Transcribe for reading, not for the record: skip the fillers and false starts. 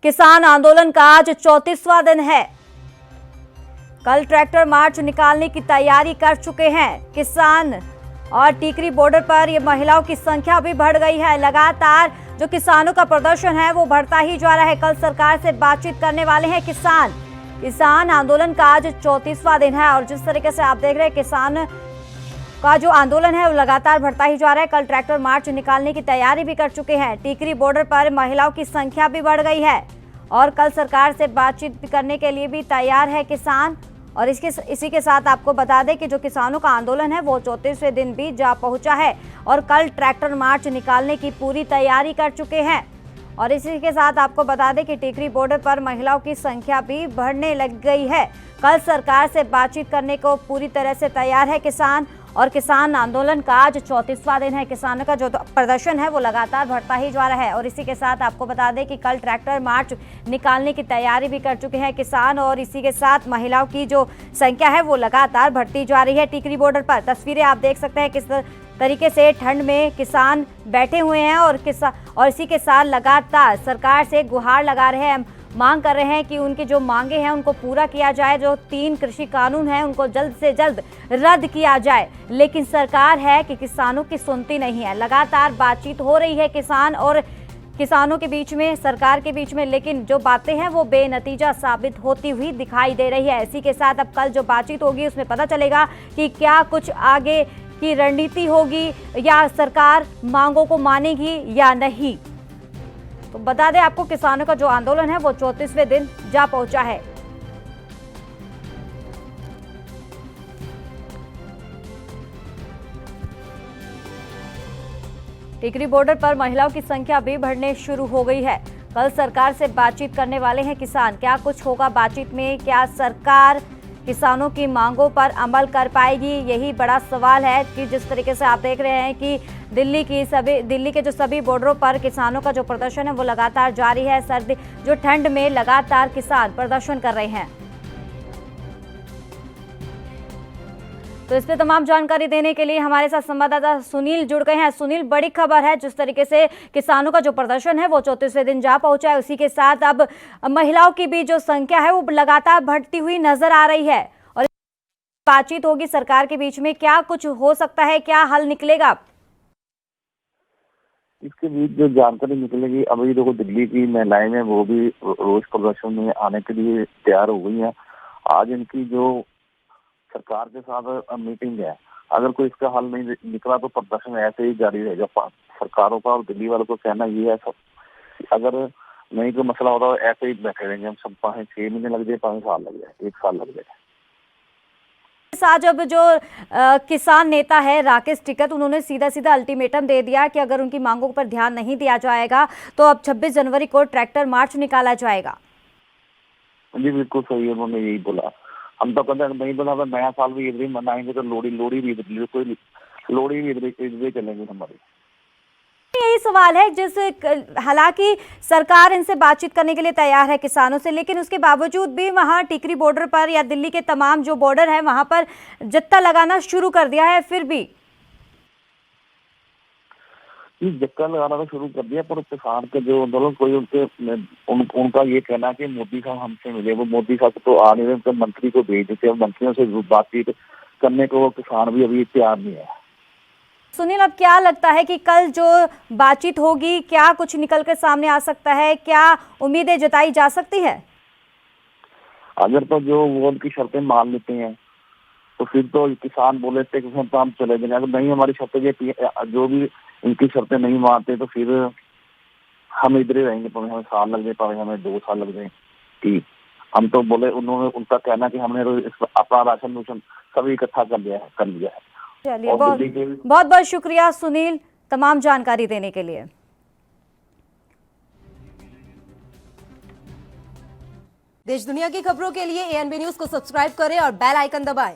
किसान आंदोलन का आज 34वां दिन है। कल ट्रैक्टर मार्च निकालने की तैयारी कर चुके हैं किसान और टीकरी बॉर्डर पर ये महिलाओं की संख्या भी बढ़ गई है। लगातार जो किसानों का प्रदर्शन है वो बढ़ता ही जा रहा है। कल सरकार से बातचीत करने वाले हैं किसान आंदोलन का आज 34वां दिन है और जिस तरीके से आप देख रहे हैं किसान का जो आंदोलन है वो लगातार बढ़ता ही जा रहा है। कल ट्रैक्टर मार्च निकालने की तैयारी भी कर चुके हैं। टीकरी बॉर्डर पर महिलाओं की संख्या भी बढ़ गई है और कल सरकार से बातचीत करने के लिए भी तैयार है किसान। और इसी के साथ आपको बता दें कि जो किसानों का आंदोलन है वो 34वें दिन भी जा पहुंचा है और कल ट्रैक्टर मार्च निकालने की पूरी तैयारी कर चुके हैं। और इसी के साथ आपको बता दें कि टीकरी बॉर्डर पर महिलाओं की संख्या भी बढ़ने लग गई है। कल सरकार से बातचीत करने को पूरी तरह से तैयार है किसान और किसान आंदोलन का आज 34वां दिन है। किसानों का जो प्रदर्शन है वो लगातार बढ़ता ही जा रहा है। और इसी के साथ आपको बता दें कि कल ट्रैक्टर मार्च निकालने की तैयारी भी कर चुके हैं किसान और इसी के साथ महिलाओं की जो संख्या है वो लगातार बढ़ती जा रही है। टीकरी बॉर्डर पर तस्वीरें आप देख सकते हैं किस तरीके से ठंड में किसान बैठे हुए हैं और इसी के साथ लगातार सरकार से गुहार लगा रहे हैं, मांग कर रहे हैं कि उनकी जो मांगे हैं उनको पूरा किया जाए। जो 3 कृषि कानून हैं उनको जल्द से जल्द रद्द किया जाए। लेकिन सरकार है कि किसानों की सुनती नहीं है। लगातार बातचीत हो रही है किसान और किसानों के बीच में, सरकार के बीच में, लेकिन जो बातें हैं वो बेनतीजा साबित होती हुई दिखाई दे रही है। इसी के साथ अब कल जो बातचीत होगी उसमें पता चलेगा कि क्या कुछ आगे की रणनीति होगी या सरकार मांगों को मानेगी या नहीं। तो बता दें आपको किसानों का जो आंदोलन है वो 34वें दिन जा पहुंचा है। टीकरी बॉर्डर पर महिलाओं की संख्या भी बढ़ने शुरू हो गई है। कल सरकार से बातचीत करने वाले हैं किसान। क्या कुछ होगा बातचीत में? क्या सरकार किसानों की मांगों पर अमल कर पाएगी? यही बड़ा सवाल है कि जिस तरीके से आप देख रहे हैं कि दिल्ली के जो सभी बॉर्डरों पर किसानों का जो प्रदर्शन है वो लगातार जारी है। सर्दी जो ठंड में लगातार किसान प्रदर्शन कर रहे हैं। तो इस पे तमाम जानकारी देने के लिए हमारे साथ संवाददाता सुनील जुड़ गए हैं। सुनील, बड़ी खबर है जिस तरीके से किसानों का जो प्रदर्शन है वो 34वें दिन जा पहुंचा है। उसी के साथ अब महिलाओं की भी जो संख्या है वो लगातार बढ़ती हुई नजर आ रही है और बातचीत होगी सरकार के बीच में। क्या कुछ हो सकता है, क्या हल निकलेगा? इसके बीच जो जानकारी निकलेगी, अभी देखो दिल्ली की महिलाएं हैं वो भी रोज प्रदर्शन में आने के लिए तैयार हो गई हैं। आज इनकी जो सरकार के साथ मीटिंग है, अगर कोई इसका हल नहीं निकला तो प्रदर्शन ऐसे ही जारी रहेगा। सरकारों का और दिल्ली वालों को कहना ये है अगर नहीं कोई मसला होता तो ऐसे ही बैठे रहेंगे हम सब, 6 महीने लग जाए, 5 साल लग जाए, 1 साल लग जाए। आज अब जो किसान नेता है राकेश टिकैत, उन्होंने सीधा अल्टीमेटम दे दिया कि अगर उनकी मांगों पर ध्यान नहीं दिया जाएगा तो अब 26 जनवरी को ट्रैक्टर मार्च निकाला जाएगा। जी बिल्कुल सही है, उन्होंने यही बोला। हम तो कहते नहीं बोला अगर नया साल भी इधर ही मनाएंगे तो लोड़ी भी इधर, कोई लोड़ी भी इधर चलेंगे हमारी। यही सवाल है हालांकि सरकार इनसे बातचीत करने के लिए तैयार है किसानों से, लेकिन उसके बावजूद भी वहां टिकरी बॉर्डर पर या दिल्ली के तमाम जो बॉर्डर है वहां पर जत्था लगाना शुरू कर दिया है। फिर भी जक्का लगाना तो शुरू कर दिया, पर किसान के जो आंदोलन कोई उनका ये कहना है कि मोदी साहब हमसे मिले। वो मोदी साहब तो आ नहीं रहे, उनके मंत्री को भेज देते हैं। मंत्रियों से बातचीत करने को वो किसान भी अभी तैयार नहीं है। सुनील, अब क्या लगता है कि कल जो बातचीत होगी क्या कुछ निकल कर सामने आ सकता है? क्या उम्मीदें जताई जा सकती है? अगर तो जो वो उनकी शर्तें मान लेते हैं तो फिर तो किसान बोले थे कि हम चले जाएंगे। अगर नहीं हमारी शर्तें जो भी इनकी शर्तें नहीं मानते तो फिर हम इधर ही रहेंगे, तो हमें साल लग जाए, तो हमें 2 साल लग जाए। ठीक, हम तो बोले, उन्होंने उनका कहना कि हमने अपना राशन सभी इकट्ठा कर लिया है। चलिए, बहुत बहुत शुक्रिया सुनील तमाम जानकारी देने के लिए। देश दुनिया की खबरों के लिए ANB न्यूज को सब्सक्राइब करें और बेल आइकन दबाएं।